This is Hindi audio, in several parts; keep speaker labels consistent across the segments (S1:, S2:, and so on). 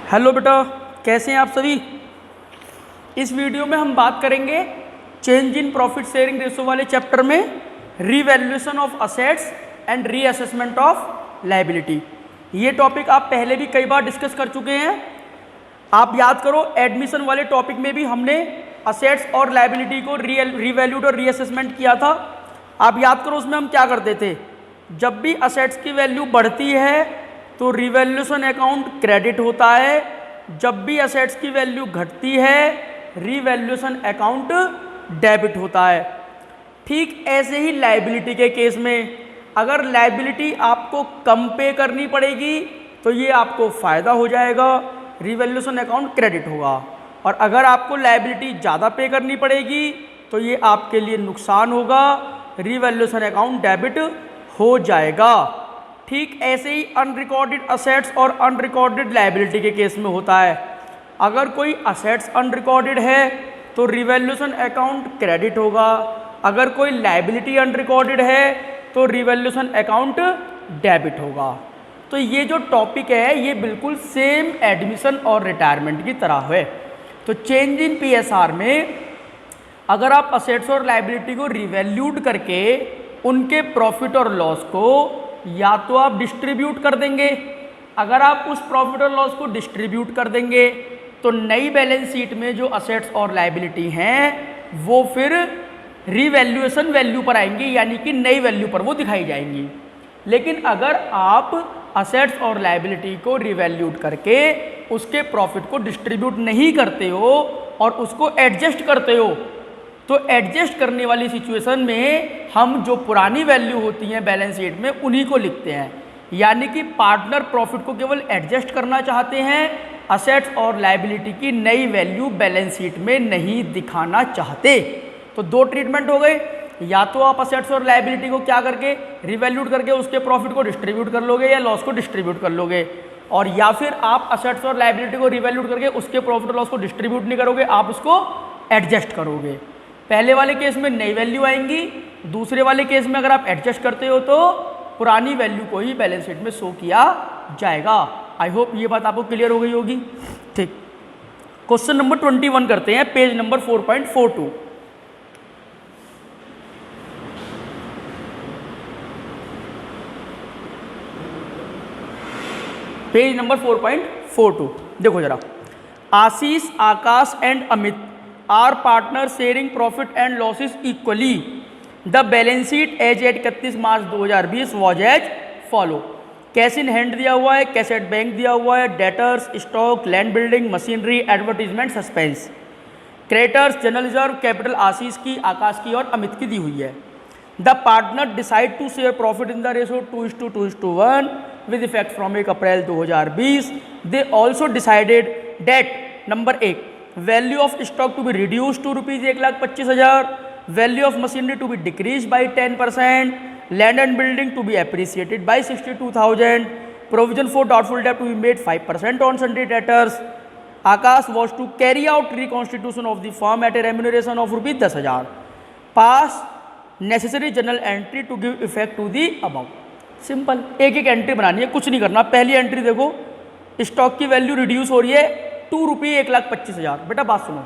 S1: हेलो बेटा, कैसे हैं आप सभी। इस वीडियो में हम बात करेंगे change in profit sharing ratio वाले चैप्टर में revaluation of assets and reassessment of liability. ये टॉपिक आप पहले भी कई बार डिस्कस कर चुके हैं। आप याद करो, एडमिशन वाले टॉपिक में भी हमने असेट्स और लायबिलिटी को रीवैल्यूड और रीअसेसमेंट किया था। आप याद करो, उसमें हम क्या करते थे, जब भी असेट्स की वैल्यू बढ़ती है तो रिवैल्यूएशन अकाउंट क्रेडिट होता है, जब भी असेट्स की वैल्यू घटती है रिवैल्यूएशन अकाउंट डेबिट होता है। ठीक ऐसे ही लायबिलिटी के केस में अगर लायबिलिटी आपको कम पे करनी पड़ेगी तो ये आपको फ़ायदा हो जाएगा, रिवैल्यूएशन अकाउंट क्रेडिट होगा, और अगर आपको लायबिलिटी ज़्यादा पे करनी पड़ेगी तो ये आपके लिए नुकसान होगा, रिवैल्यूएशन अकाउंट डेबिट हो जाएगा। ठीक ऐसे ही अनरिकॉर्डेड असेट्स और अनरिकॉर्डेड लायबिलिटी के केस में होता है। अगर कोई असेट्स अनरिकॉर्डेड है तो रिवैल्यूएशन अकाउंट क्रेडिट होगा, अगर कोई लायबिलिटी अनरिकॉर्डेड है तो रिवैल्यूएशन अकाउंट डेबिट होगा। तो ये जो टॉपिक है ये बिल्कुल सेम एडमिशन और रिटायरमेंट की तरह है। तो चेंज इन पीएसआर में अगर आप असेट्स और लायबिलिटी को रिवैल्यूड करके उनके प्रॉफिट और लॉस को या तो आप डिस्ट्रीब्यूट कर देंगे, अगर आप उस प्रॉफिट और लॉस को डिस्ट्रीब्यूट कर देंगे तो नई बैलेंस शीट में जो असेट्स और लायबिलिटी हैं वो फिर रीवैल्यूएशन वैल्यू पर आएंगी, यानी कि नई वैल्यू पर वो दिखाई जाएंगी। लेकिन अगर आप असेट्स और लायबिलिटी को रिवैल्यूड करके उसके प्रॉफिट को डिस्ट्रीब्यूट नहीं करते हो और उसको एडजस्ट करते हो तो एडजस्ट करने वाली सिचुएशन में हम जो पुरानी वैल्यू होती हैं बैलेंस शीट में उन्हीं को लिखते हैं। यानी कि पार्टनर प्रॉफिट को केवल एडजस्ट करना चाहते हैं, असेट्स और लायबिलिटी की नई वैल्यू बैलेंस शीट में नहीं दिखाना चाहते। तो दो ट्रीटमेंट हो गए, या तो आप असेट्स और लायबिलिटी को क्या करके रिवैल्यूड करके उसके प्रॉफिट को डिस्ट्रीब्यूट कर लोगे या लॉस को डिस्ट्रीब्यूट कर लोगे, और या फिर आप असेट्स और लायबिलिटी को रिवैल्यूड करके उसके प्रॉफिट और लॉस को डिस्ट्रीब्यूट नहीं करोगे, आप उसको एडजस्ट करोगे। पहले वाले केस में नई वैल्यू आएंगी, दूसरे वाले केस में अगर आप एडजस्ट करते हो तो पुरानी वैल्यू को ही बैलेंस शीट में शो किया जाएगा। आई होप ये बात आपको क्लियर हो गई होगी। ठीक, क्वेश्चन नंबर 21 करते हैं, पेज नंबर 4.42। पेज नंबर 4.42 देखो जरा। Ashish, Akash and Amit are partner sharing profit and losses equally. The balance sheet as at 31 March 2020 was as follow. Cash in hand दिया हुआ है, कैश एट बैंक दिया हुआ है, debtors, stock, land building, machinery, advertisement, suspense. Creditors, general reserve, capital Ashish की, आकाश की और अमित की दी हुई है। The partner decide to share profit in the ratio 2:2:1 with effect from 1 April 2020। They also decided debt number 1 value of stock to be reduce to rupees 1,25,000, value of machinery to be decrease by 10%, land and building to be appreciated by 62,000, provision for doubtful debt to be made 5% on sundry debtors. Akash was to carry out reconstitution of the firm at a remuneration of rupees 10,000, pass necessary general entry to give effect to the about. Simple, एक एक एंट्री बनानी है, कुछ नहीं करना। पहली एंट्री देखो, स्टॉक की वैल्यू रिड्यूस हो रही है ₹2 1,25,000। बेटा बात सुनो,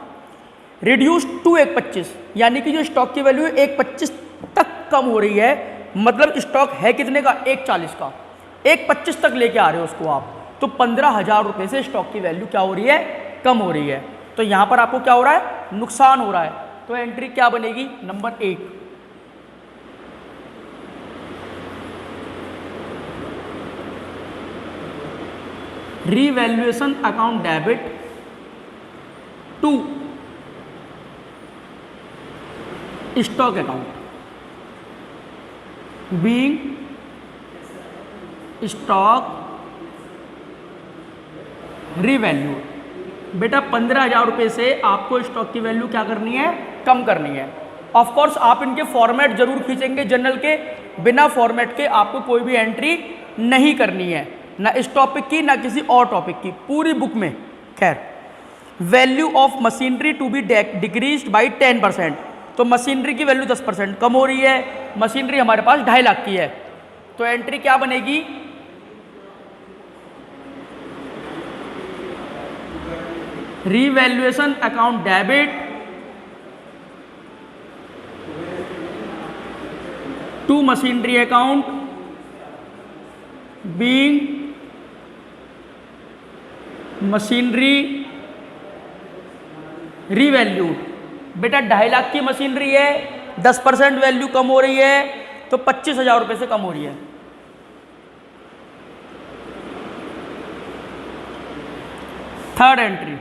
S1: रिड्यूस टू 1,25 यानी कि जो स्टॉक की वैल्यू है 1,25 तक कम हो रही है, मतलब स्टॉक है कितने का, 1,40 का, 1,25 तक लेके आ रहे हो उसको आप, तो 15,000 रुपये से स्टॉक की वैल्यू क्या हो रही है, कम हो रही है। तो यहाँ पर आपको क्या हो रहा है, नुकसान हो रहा है। तो एंट्री क्या बनेगी, number 1। Revaluation account debit to stock account being stock revalue. बेटा 15,000 रुपये से आपको स्टॉक की वैल्यू क्या करनी है, कम करनी है। ऑफ कोर्स आप इनके फॉर्मेट जरूर खींचेंगे, जनरल के, बिना फॉर्मेट के आपको कोई भी एंट्री नहीं करनी है, ना इस टॉपिक की ना किसी और टॉपिक की, पूरी बुक में। खैर, value of machinery to be decreased by 10%, तो मशीनरी की वैल्यू 10% कम हो रही है। मशीनरी हमारे पास 2.5 लाख की है, तो एंट्री क्या बनेगी, revaluation account debit to machinery account being machinery revalued. बेटा 2.5 लाख की मशीनरी है, 10% वैल्यू कम हो रही है तो 25,000 रुपये से कम हो रही है। Third entry,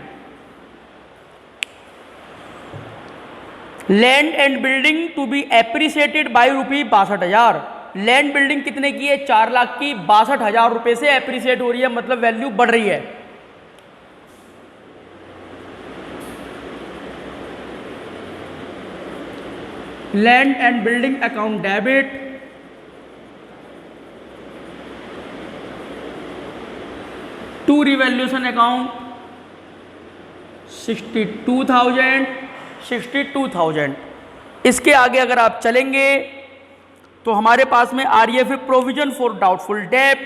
S1: land and building to be appreciated by rupee 62,000। Land building कितने की है? 4 लाख की, 62,000 रुपये से एप्रिसिएट हो रही है, मतलब वैल्यू बढ़ रही है। Land and building account debit to revaluation account 62,000। इसके आगे अगर आप चलेंगे तो हमारे पास में आ रही है फिर provision for doubtful debt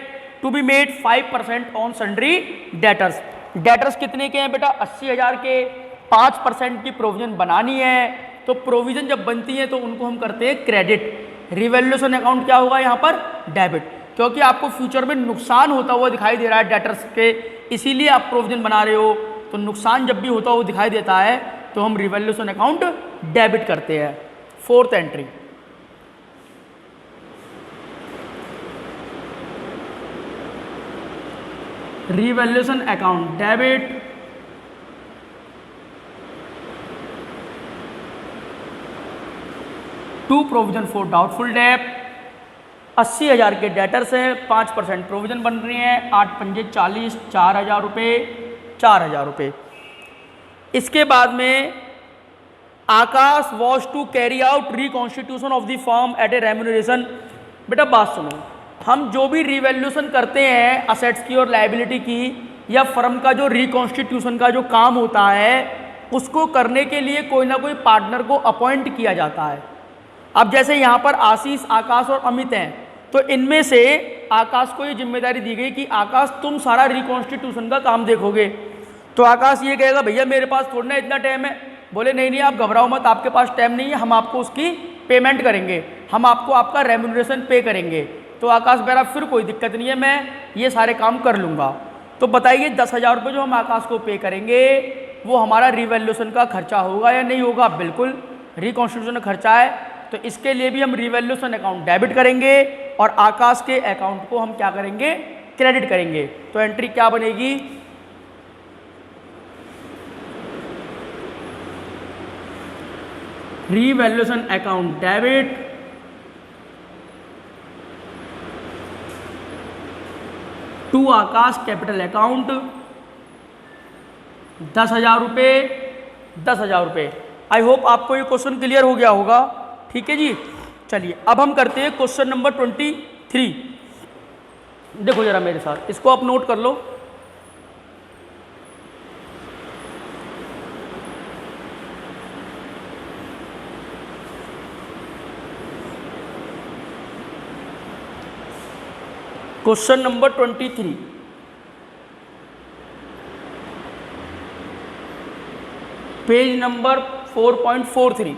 S1: to be made 5% on sundry debtors. Debtors कितने के हैं बेटा? 80,000 के। 5% की प्रोविजन बनानी है, तो प्रोविजन जब बनती है तो उनको हम करते हैं क्रेडिट। रिवैल्यूएशन अकाउंट क्या होगा यहाँ पर? डेबिट, क्योंकि आपको फ्यूचर में नुकसान होता हुआ दिखाई दे रहा है डेटर्स के, इसीलिए आप प्रोविजन बना रहे हो। तो नुकसान जब भी होता हुआ दिखाई देता है तो हम रिवैल्यूएशन अकाउंट डेबिट करते हैं। Fourth entry, revaluation account debit to provision for doubtful debt. 80,000 के डेटर्स हैं, 5% प्रोविजन बन रही है, 8 पंजे 40, 4,000 रुपये, 4,000 रुपये। इसके बाद में Akash was to carry out reconstitution of the firm at a remuneration. बेटा बात सुनो, हम जो भी रिवैल्यूएशन करते हैं असेट्स की और लायबिलिटी की, या फर्म का जो रिकॉन्स्टिट्यूशन का जो काम होता है, उसको करने के लिए कोई ना कोई पार्टनर को अपॉइंट किया जाता है। अब जैसे यहाँ पर आशीष, आकाश और अमित हैं, तो इनमें से आकाश को ये जिम्मेदारी दी गई कि आकाश तुम सारा रिकॉन्स्टिट्यूशन का काम देखोगे। तो आकाश ये कहेगा भैया मेरे पास थोड़ा ना इतना टाइम है। बोले नहीं नहीं आप घबराओ मत, आपके पास टाइम नहीं है, हम आपको उसकी पेमेंट करेंगे, हम आपको आपका रेम्यूनरेशन पे करेंगे। तो आकाश मेरा फिर कोई दिक्कत नहीं है, मैं ये सारे काम कर लूँगा। तो बताइए 10,000 रुपये जो हम आकाश को पे करेंगे वो हमारा रिवैल्यूएशन का खर्चा होगा या नहीं होगा? बिल्कुल, रिकॉन्स्टिट्यूशन का खर्चा है, तो इसके लिए भी हम रिवैल्यूएशन अकाउंट डेबिट करेंगे और आकाश के अकाउंट को हम क्या करेंगे? क्रेडिट करेंगे। तो एंट्री क्या बनेगी? Revaluation account debit to Akash capital account 10,000 रुपये, 10,000 रुपये। आई होप आपको ये क्वेश्चन क्लियर हो गया होगा। ठीक है जी, चलिए अब हम करते हैं क्वेश्चन नंबर 23। देखो जरा मेरे साथ, इसको आप नोट कर लो। Question number 23, page number 4.43।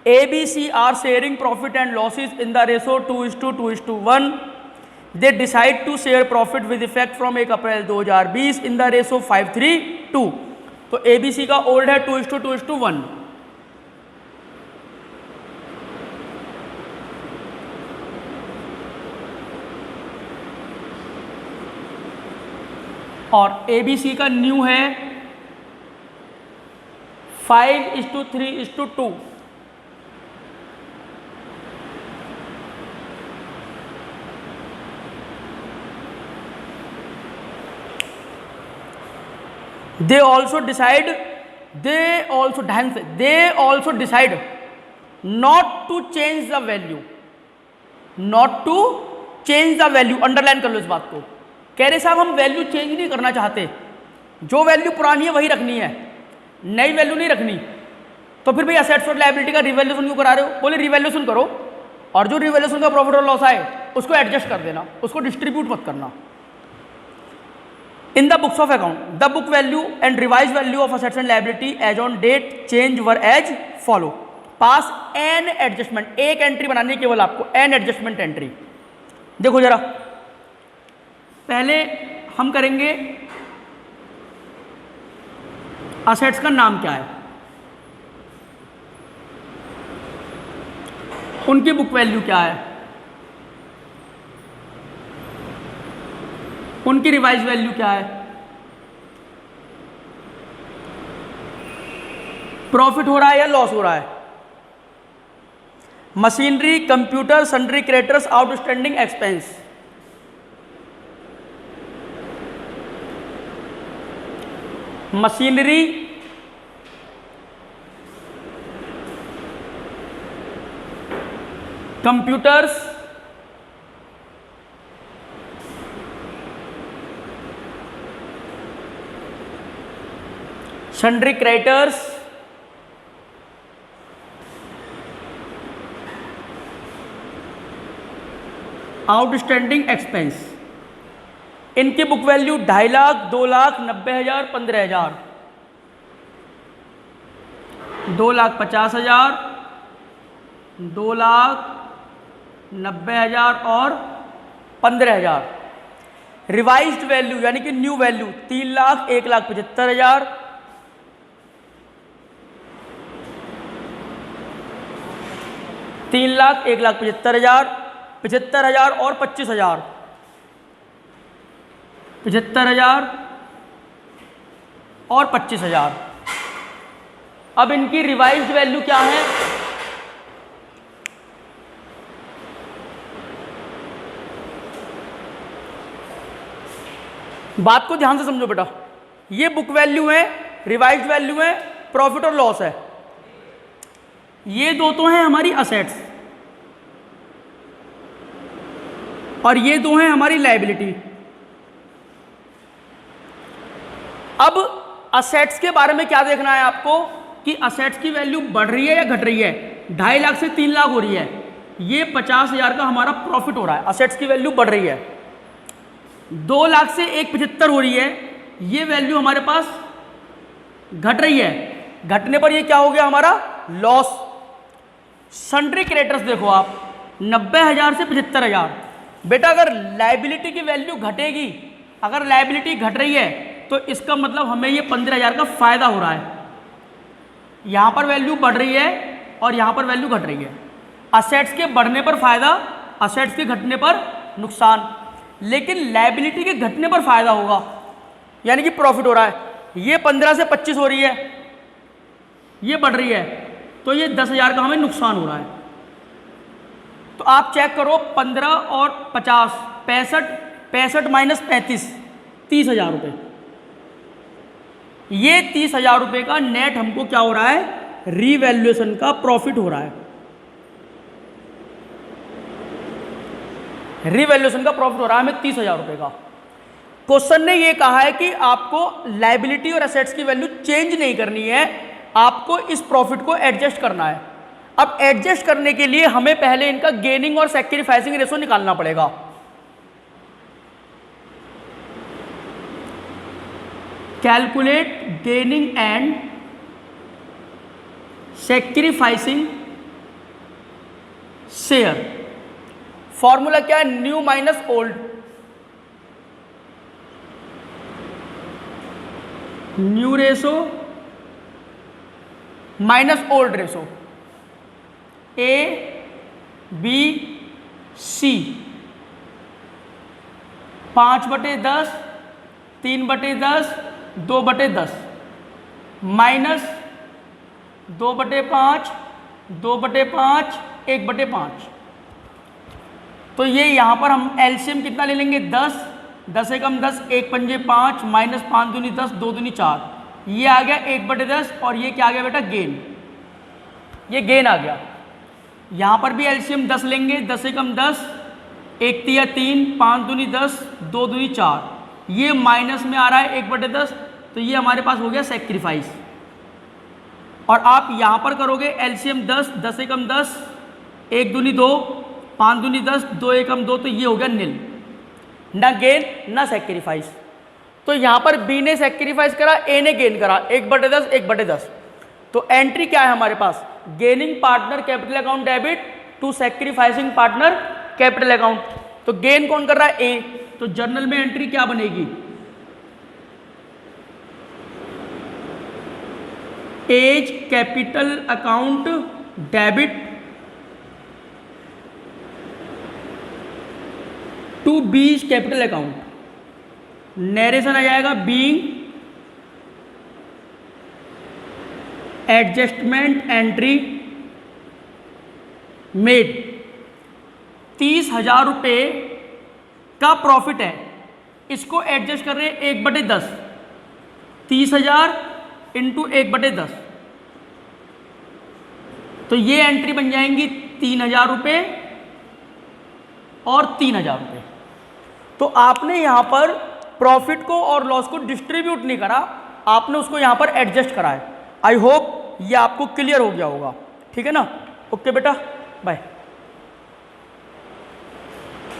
S1: ABC are sharing profit and losses in the ratio 2:2:1. They decide to share profit with effect from 1 April 2020 in the ratio 5:3:2। तो ABC का ओल्ड है 2:2:1। और ABC का न्यू है 5:3:2। They also decide not to change the value, underline कर लो इस बात को। कह रहे साहब हम वैल्यू चेंज नहीं करना चाहते, जो वैल्यू पुरानी है वही रखनी है, नई वैल्यू नहीं रखनी। तो फिर भाई असेट्स और लायबिलिटी का रिवैल्यूएशन क्यों करा रहे हो? बोले रिवैल्यूएशन करो और जो रिवैल्यूएशन का प्रॉफिट और लॉस आए उसको एडजस्ट कर देना, उसको डिस्ट्रीब्यूट मत करना। In the books of account, the book value and revised value of assets and liability as on date change were as follow. Pass an adjustment, एक एंट्री बनानी है केवल आपको, an adjustment एंट्री। देखो जरा, पहले हम करेंगे असेट्स का नाम क्या है, उनकी बुक वैल्यू क्या है, उनकी रिवाइज वैल्यू क्या है, प्रॉफिट हो रहा है या लॉस हो रहा है, machinery, computer, sundry creditors, outstanding expense. Machinery, computers, sundry creditors, outstanding expense. इनकी बुक वैल्यू 2.5 लाख, 2 लाख, 90,000, 15,000, 2,50,000, 2,90,000 और 15,000। रिवाइज्ड वैल्यू यानी कि न्यू वैल्यू 3 लाख, 1,75,000, 3 लाख, 1,75,000, 75,000 और 25,000, 75,000 और 25,000। अब इनकी रिवाइज्ड वैल्यू क्या है, बात को ध्यान से समझो बेटा। ये बुक वैल्यू है, रिवाइज्ड वैल्यू है, प्रॉफिट और लॉस है। ये दो तो हैं हमारी असेट्स और ये दो हैं हमारी लायबिलिटी। अब असेट्स के बारे में क्या देखना है आपको कि असेट्स की वैल्यू बढ़ रही है या घट रही है। 2.5 लाख से 3 लाख हो रही है, ये 50,000 का हमारा प्रॉफिट हो रहा है, असेट्स की वैल्यू बढ़ रही है। 2 लाख से 1,75,000 हो रही है, ये वैल्यू हमारे पास घट रही है, घटने पर ये क्या हो गया हमारा लॉस। सन्ड्री क्रेडिटर्स देखो आप 90,000 से 75,000। बेटा अगर लायबिलिटी की वैल्यू घटेगी, अगर लायबिलिटी घट रही है तो इसका मतलब हमें ये 15,000 का फायदा हो रहा है। यहां पर वैल्यू बढ़ रही है और यहां पर वैल्यू घट रही है। असेट्स के बढ़ने पर फायदा, असेट्स के घटने पर नुकसान, लेकिन लायबिलिटी के घटने पर फायदा होगा, यानी कि प्रॉफिट हो रहा है। ये 15 से 25 हो रही है, ये बढ़ रही है, तो ये 10,000 का हमें नुकसान हो रहा है। तो आप चेक करो 15 और 50, 65 माइनस 35, 30,000 रुपये। ये 30,000 रुपये का नेट हमको क्या हो रहा है, रीवैल्यूएशन का प्रॉफिट हो रहा है। रीवैल्यूएशन का प्रॉफिट हो रहा है हमें 30,000 रुपये का। क्वेश्चन ने ये कहा है कि आपको लायबिलिटी और एसेट्स की वैल्यू चेंज नहीं करनी है, आपको इस प्रॉफिट को एडजस्ट करना है। अब एडजस्ट करने के लिए हमें पहले इनका गेनिंग और सैक्रिफाइसिंग रेशो निकालना पड़ेगा। Calculate gaining and sacrificing share. Formula क्या है, new minus old. New ratio minus old ratio, A B C. 5/10, 3/10, 2/10 minus 2/5, 2/5, 1/5। तो ये यहाँ पर हम एलसीएम कितना ले लेंगे, 10, 10 एकम 10, 1 पंजे 5, माइनस 5 दूनी 10, 2 दूनी 4, ये आ गया 1/10 और ये क्या आ गया बेटा गेन, ये गेन आ गया। यहाँ पर भी एलसीएम 10 लेंगे, 10 एकम 10, 1 तिया 3, 5 दूनी 10, 2 दूनी 4, ये माइनस में आ रहा है 1/10, तो ये हमारे पास हो गया सेक्रीफाइस। और आप यहाँ पर करोगे एलसीएम 10, 10 एकम 10, 1 दूनी 2, 5 दूनी 10, 2 एकम 2, तो ये हो गया निल, ना गेन ना सेक्रीफाइस। तो यहाँ पर बी ने सेक्रीफाइस करा, ए ने गेन करा, 1/10 1/10। तो एंट्री क्या है हमारे पास, gaining partner capital account debit to sacrificing partner capital account. तो गेन कौन कर रहा है, ए, तो जर्नल में एंट्री क्या बनेगी, A's capital account debit to B's capital account. Narration आ जाएगा बीइंग एडजस्टमेंट एंट्री मेड। 30,000 रुपये का प्रॉफिट है, इसको एडजस्ट कर रहे हैं 1/10, 30,000 इंटू 1/10, तो ये एंट्री बन जाएंगी 3,000 रुपये और 3,000 रुपये। तो आपने यहाँ पर प्रॉफिट को और लॉस को डिस्ट्रीब्यूट नहीं करा, आपने उसको यहाँ पर एडजस्ट करा है। आई होप ये आपको क्लियर हो गया होगा, ठीक है ना। ओके बेटा, बाय।